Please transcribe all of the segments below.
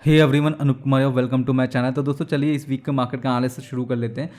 Hey everyone, Anoop Kumar, welcome to my channel. तो दोस्तों चलिए इस वीक के मार्केट का एनालिसिस शुरू कर लेते हैं।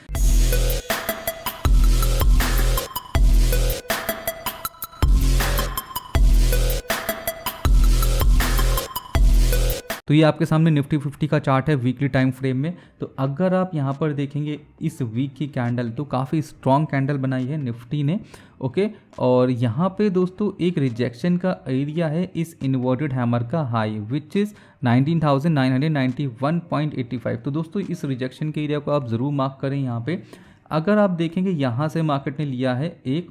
तो ये आपके सामने निफ्टी 50 का चार्ट है वीकली टाइम फ्रेम में। तो अगर आप यहाँ पर देखेंगे इस वीक की कैंडल, तो काफ़ी स्ट्रॉन्ग कैंडल बनाई है निफ्टी ने। ओके, और यहाँ पे दोस्तों एक रिजेक्शन का एरिया है इस इन्वर्टेड हैमर का हाई, विच इज़ 19,991.85। तो दोस्तों इस रिजेक्शन के एरिया को आप ज़रूर मार्क करें यहाँ पे। अगर आप देखेंगे यहाँ से मार्केट ने लिया है एक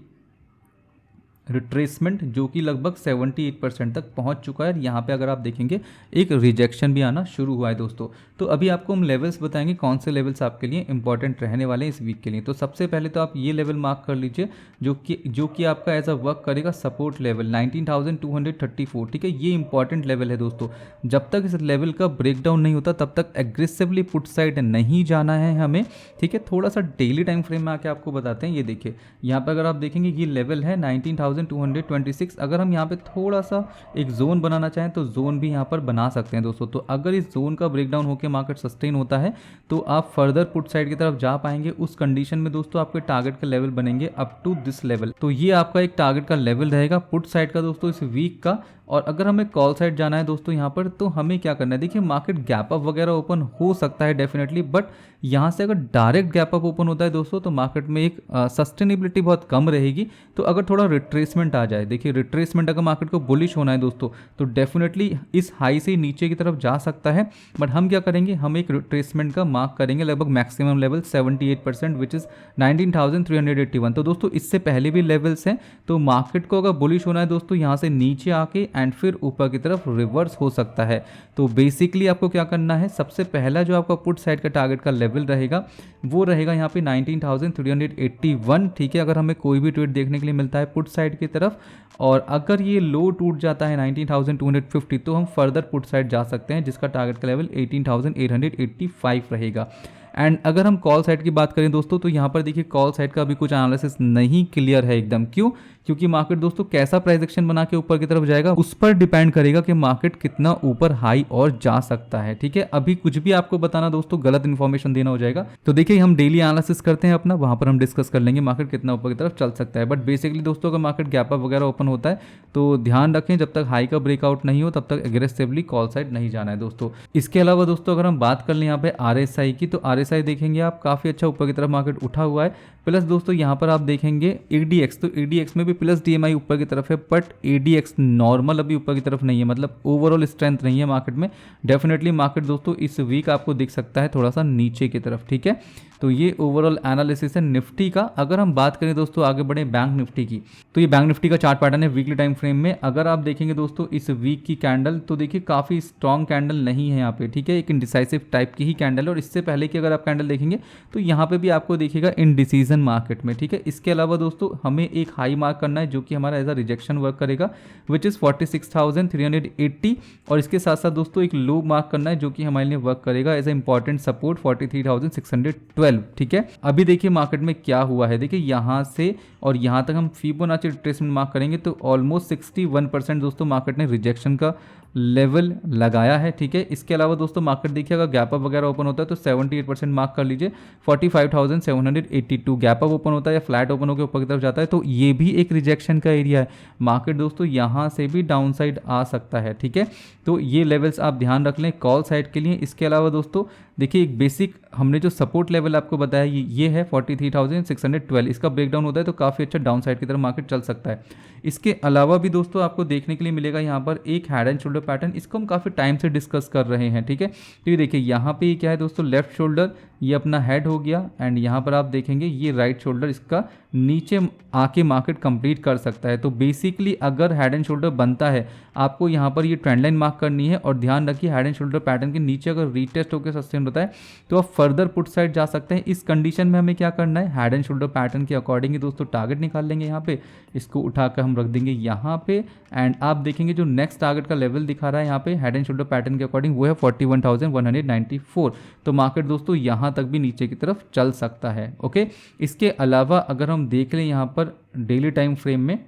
रिट्रेसमेंट जो कि लगभग 78% तक पहुंच चुका है। यहाँ पे अगर आप देखेंगे एक रिजेक्शन भी आना शुरू हुआ है दोस्तों। तो अभी आपको हम लेवल्स बताएंगे कौन से लेवल्स आपके लिए इंपॉर्टेंट रहने वाले हैं इस वीक के लिए। तो सबसे पहले तो आप ये लेवल मार्क कर लीजिए जो कि आपका एज अ वर्क करेगा सपोर्ट लेवल 19,234। ठीक है, ये इंपॉर्टेंट लेवल है दोस्तों। जब तक इस लेवल का ब्रेकडाउन नहीं होता तब तक एग्रेसिवली पुट साइड नहीं जाना है हमें। ठीक है, थोड़ा सा डेली टाइम फ्रेम में आके आपको बताते हैं। ये देखिए यहाँ पर अगर आप देखेंगे ये लेवल है 19,226। अगर हम यहाँ पे थोड़ा सा एक जोन बनाना चाहें तो जोन भी यहाँ पर बना सकते हैं दोस्तों। तो अगर इस जोन का ब्रेकडाउन होकर मार्केट सस्टेन होता है तो आप फर्दर पुट साइड की तरफ जा पाएंगे। उस कंडीशन में दोस्तों आपके टारगेट का लेवल बनेंगे अप टू दिस लेवल। तो ये आपका एक टारगेट का लेवल रहेगा पुट साइड का दोस्तों इस वीक का। और अगर हमें कॉल साइड जाना है दोस्तों यहाँ पर, तो हमें क्या करना है, देखिए मार्केट गैप अप वगैरह ओपन हो सकता है डेफिनेटली, बट यहाँ से अगर डायरेक्ट गैप अप ओपन होता है दोस्तों तो मार्केट में एक सस्टेनेबिलिटी बहुत कम रहेगी। तो अगर थोड़ा रिट्रेसमेंट आ जाए, देखिए रिट्रेसमेंट अगर मार्केट को बुलिश होना है दोस्तों तो डेफिनेटली इस हाई से नीचे की तरफ जा सकता है। बट हम क्या करेंगे, हम एक रिट्रेसमेंट का मार्क करेंगे लगभग मैक्सिमम लेवल 78% विच इज़ 19,381। तो दोस्तों इससे पहले भी लेवल्स हैं। तो मार्केट को अगर बुलिश होना है दोस्तों यहाँ से नीचे आके एंड फिर ऊपर की तरफ रिवर्स हो सकता है। तो बेसिकली आपको क्या करना है, सबसे पहला जो आपका पुट साइड का टारगेट का लेवल रहेगा वो रहेगा यहाँ पे 19,381। ठीक है, अगर हमें कोई भी ट्रेड देखने के लिए मिलता है पुट साइड की तरफ और अगर ये लो टूट जाता है 19,250 तो हम फर्दर पुट साइड जा सकते हैं जिसका टारगेट का लेवल 18,885 रहेगा। एंड अगर हम कॉल साइड की बात करें दोस्तों तो यहाँ पर देखिए कॉल साइड का अभी कुछ एनालिसिस नहीं क्लियर है एकदम। क्यों? क्योंकि मार्केट दोस्तों कैसा प्राइस एक्शन बना के ऊपर की तरफ जाएगा उस पर डिपेंड करेगा कि मार्केट कितना ऊपर हाई और जा सकता है। ठीक है, अभी कुछ भी आपको बताना दोस्तों गलत इन्फॉर्मेशन देना हो जाएगा। तो देखिए हम डेली एनालिसिस करते हैं अपना, वहां पर हम डिस्कस कर लेंगे मार्केट कितना ऊपर की तरफ चल सकता है। बट बेसिकली दोस्तों अगर मार्केट गैप अप वगैरह ओपन होता है तो ध्यान रखें जब तक हाई का ब्रेकआउट नहीं हो तब तक एग्रेसिवली कॉल साइड नहीं जाना है दोस्तों। इसके अलावा दोस्तों अगर हम बात कर लें यहाँ पे RSI की, तो RSI देखेंगे आप काफ़ी अच्छा ऊपर की तरफ मार्केट उठा हुआ है। प्लस दोस्तों यहाँ पर आप देखेंगे ADX, तो ADX में भी प्लस DMI ऊपर की तरफ है, बट ADX नॉर्मल अभी ऊपर की तरफ नहीं है, मतलब ओवरऑल स्ट्रेंथ नहीं है मार्केट में। डेफिनेटली मार्केट दोस्तों इस वीक आपको दिख सकता है थोड़ा सा नीचे की तरफ। ठीक है, तो ये ओवरऑल एनालिसिस है निफ्टी का। अगर हम बात करें दोस्तों आगे बढ़े बैंक निफ्टी की, तो ये बैंक निफ्टी का चार्ट पैटर्न है वीकली टाइम फ्रेम में। अगर आप देखेंगे दोस्तों इस वीक की कैंडल, तो देखिए काफ़ी स्ट्रॉन्ग कैंडल नहीं है यहाँ पे। ठीक है, एक इनडिसाइसिव टाइप की ही कैंडल है। और इससे पहले की अगर आप कैंडल देखेंगे तो यहाँ पे भी आपको देखिएगा इनडिसीजन मार्केट में। ठीक है, इसके अलावा दोस्तों हमें एक हाई मार्क करना है जो कि हमारा एज अ रिजेक्शन वर्क करेगा विच इज़ 46,380। और इसके साथ साथ दोस्तों एक लो मार्क करना है जो कि हमारे लिए वर्क करेगा एज अ इंपॉर्टेंट सपोर्ट 43,612। ठीक है, अभी देखिए मार्केट में क्या हुआ है, देखिए यहाँ से और यहाँ तक हम फिबोनाची रिट्रेसमेंट मार्क करेंगे तो ऑलमोस्ट 61% दोस्तों मार्केट ने रिजेक्शन का लेवल लगाया है। ठीक है, इसके अलावा दोस्तों मार्केट देखिए अगर गैप अप वगैरह ओपन होता है तो 78% मार्क कर लीजिए, 45,782। गैप अप ओपन होता है या फ्लैट ओपन होकर ऊपर की तरफ जाता है तो ये भी एक रिजेक्शन का एरिया है। मार्केट दोस्तों यहाँ से भी डाउन साइड आ सकता है। ठीक है, तो ये लेवल्स आप ध्यान रख लें कॉल साइड के लिए। इसके अलावा दोस्तों देखिए एक बेसिक हमने जो सपोर्ट लेवल आपको बताया ये है 43,612। इसका ब्रेकडाउन होता है तो काफ़ी अच्छा डाउन साइड की तरफ मार्केट चल सकता है। इसके अलावा भी दोस्तों आपको देखने के लिए मिलेगा यहाँ पर एक हेड एंड शोल्डर पैटर्न, इसको हम काफ़ी टाइम से डिस्कस कर रहे हैं। ठीक है, तो ये देखिए यहाँ पे क्या है दोस्तों, लेफ्ट शोल्डर ये अपना हेड हो गया एंड यहाँ पर आप देखेंगे ये राइट शोल्डर इसका नीचे आके मार्केट कंप्लीट कर सकता है। तो बेसिकली अगर हेड एंड शोल्डर बनता है आपको यहाँ पर ये ट्रेंड लाइन मार्क करनी है। और ध्यान रखिए हेड एंड शोल्डर पैटर्न के नीचे अगर रीटेस्ट होकर सस्टेन होता है तो आप फर्दर पुट साइड जा सकते हैं। इस कंडीशन में हमें क्या करना है, हेड एंड शोल्डर पैटर्न के अकॉर्डिंग दोस्तों टारगेट निकाल लेंगे। यहाँ पे इसको उठाकर हम रख देंगे यहाँ पे एंड आप देखेंगे जो नेक्स्ट टारगेट का लेवल दिखा रहा है यहाँ पे हेड एंड शोल्डर पैटर्न के अकॉर्डिंग वो है 41,194। तो मार्केट दोस्तों यहाँ तक भी नीचे की तरफ चल सकता है। ओके, इसके अलावा अगर हम देख लें यहाँ पर डेली टाइम फ्रेम में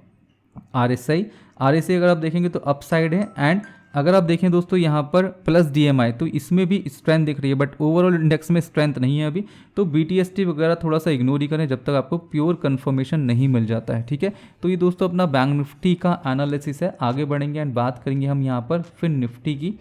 RSI अगर आप देखेंगे तो अपसाइड है एंड अगर आप देखें दोस्तों यहाँ पर प्लस DMI, तो इसमें भी स्ट्रेंथ दिख रही है, बट ओवरऑल इंडेक्स में स्ट्रेंथ नहीं है अभी। तो BTST वगैरह थोड़ा सा इग्नोर ही करें जब तक आपको प्योर कंफर्मेशन नहीं मिल जाता है, ठीक है। तो ये दोस्तों अपना बैंक निफ्टी का एनालिसिस है। आगे बढ़ेंगे एंड बात करेंगे हम यहाँ पर फिन निफ्टी की।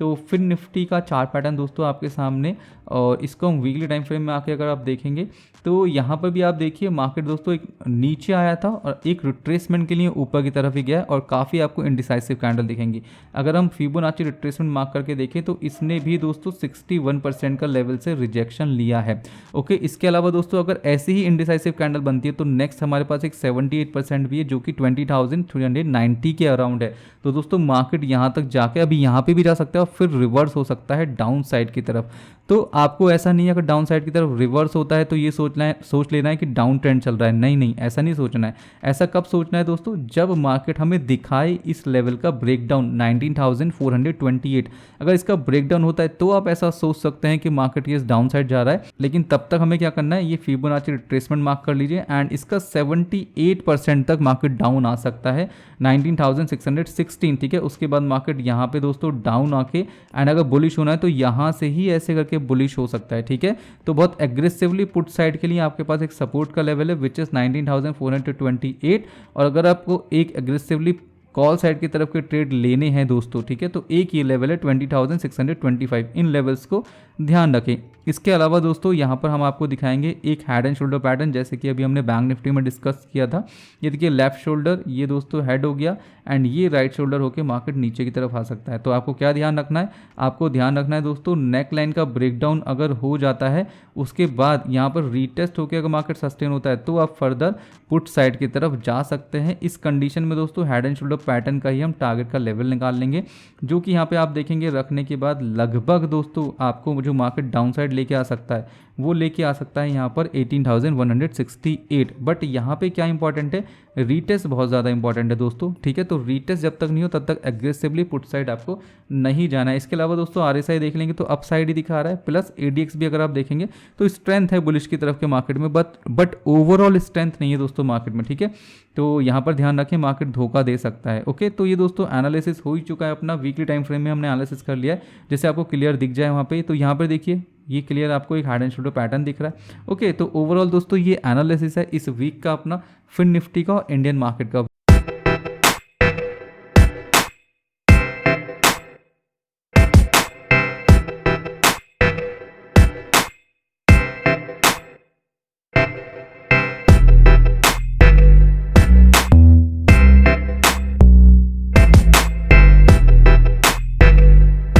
तो फिन निफ्टी का चार्ट पैटर्न दोस्तों आपके सामने, और इसको हम वीकली टाइम फ्रेम में आके अगर आप देखेंगे तो यहाँ पर भी आप देखिए मार्केट दोस्तों एक नीचे आया था और एक रिट्रेसमेंट के लिए ऊपर की तरफ ही गया और काफ़ी आपको इंडिसाइसिव कैंडल दिखेंगी। अगर हम फिबोनाची रिट्रेसमेंट मार्क करके देखें तो इसने भी दोस्तों 61% का लेवल से रिजेक्शन लिया है। ओके, इसके अलावा दोस्तों अगर ऐसी ही इंडिसाइसिव कैंडल बनती है तो नेक्स्ट हमारे पास एक 78% भी है जो कि 20,390 के अराउंड है। तो दोस्तों मार्केट यहाँ तक जाके अभी यहाँ पे भी जा सकता है और फिर रिवर्स हो सकता है डाउन साइड की तरफ। तो आपको ऐसा नहीं है अगर डाउन साइड की तरफ रिवर्स होता है तो ये सोच लेना है कि डाउन ट्रेंड चल रहा है। नहीं नहीं, ऐसा नहीं सोचना है। ऐसा कब सोचना है दोस्तों, जब मार्केट हमें दिखाए इस लेवल का ब्रेकडाउन 19,428, अगर इसका ब्रेकडाउन होता है तो आप ऐसा सोच सकते हैं कि मार्केट ये डाउन साइड जा रहा है। लेकिन तब तक हमें क्या करना है, ये फिबोनाची रिट्रेसमेंट मार्क कर लीजिए एंड इसका 78% तक मार्केट डाउन आ सकता है 19,616, ठीक है। उसके बाद मार्केट यहाँ पे दोस्तों डाउन आके एंड अगर बुलिश होना है तो यहाँ से ही ऐसे करके बुलिश हो सकता है, ठीक है। तो बहुत एग्रेसिवली पुट साइड के लिए आपके पास एक सपोर्ट का लेवल है विच इज 19,428, और अगर आपको एक एग्रेसिवली कॉल साइड की तरफ के ट्रेड लेने हैं दोस्तों, ठीक है, तो एक ये लेवल है 20,625। इन लेवल्स को ध्यान रखें। इसके अलावा दोस्तों यहाँ पर हम आपको दिखाएंगे एक हेड एंड शोल्डर पैटर्न, जैसे कि अभी हमने बैंक निफ्टी में डिस्कस किया था। ये देखिए लेफ्ट शोल्डर ये दोस्तों हेड हो गया एंड ये राइट शोल्डर होकर मार्केट नीचे की तरफ आ सकता है। तो आपको क्या ध्यान रखना है, आपको ध्यान रखना है दोस्तों नेक लाइन का ब्रेकडाउन अगर हो जाता है उसके बाद यहाँ पर रीटेस्ट होकर अगर मार्केट सस्टेन होता है तो आप फर्दर पुट साइड की तरफ जा सकते हैं। इस कंडीशन में दोस्तों हेड एंड शोल्डर पैटर्न का ही हम टारगेट का लेवल निकाल लेंगे, जो कि यहाँ पे आप देखेंगे रखने के बाद लगभग दोस्तों आपको जो मार्केट डाउन साइड लेके आ सकता है वो लेके आ सकता है यहाँ पर 18,168। बट यहाँ पे क्या इंपॉर्टेंट है, रीटेस्ट बहुत ज़्यादा इंपॉर्टेंट है दोस्तों, ठीक है। तो रीटेस्ट जब तक नहीं हो तब तक एग्रेसिवली पुट साइड आपको नहीं जाना है। इसके अलावा दोस्तों RSI देख लेंगे तो अप साइड ही दिखा रहा है, प्लस ADX भी अगर आप देखेंगे तो स्ट्रेंथ है बुलिश की तरफ के मार्केट में, बट ओवरऑल स्ट्रेंथ नहीं है दोस्तों मार्केट में, ठीक है। तो यहाँ पर ध्यान रखें मार्केट धोखा दे सकता है। ओके, तो ये दोस्तों एनालिसिस हो ही चुका है अपना, वीकली टाइम फ्रेम में हमने एनालिसिस कर लिया है, जैसे आपको क्लियर दिख जाए वहाँ पे। तो यहाँ पर देखिए ये क्लियर आपको एक हेड एंड शोल्डर पैटर्न दिख रहा है। ओके, तो ओवरऑल दोस्तों ये एनालिसिस है इस वीक का अपना फिन निफ्टी का और इंडियन मार्केट का।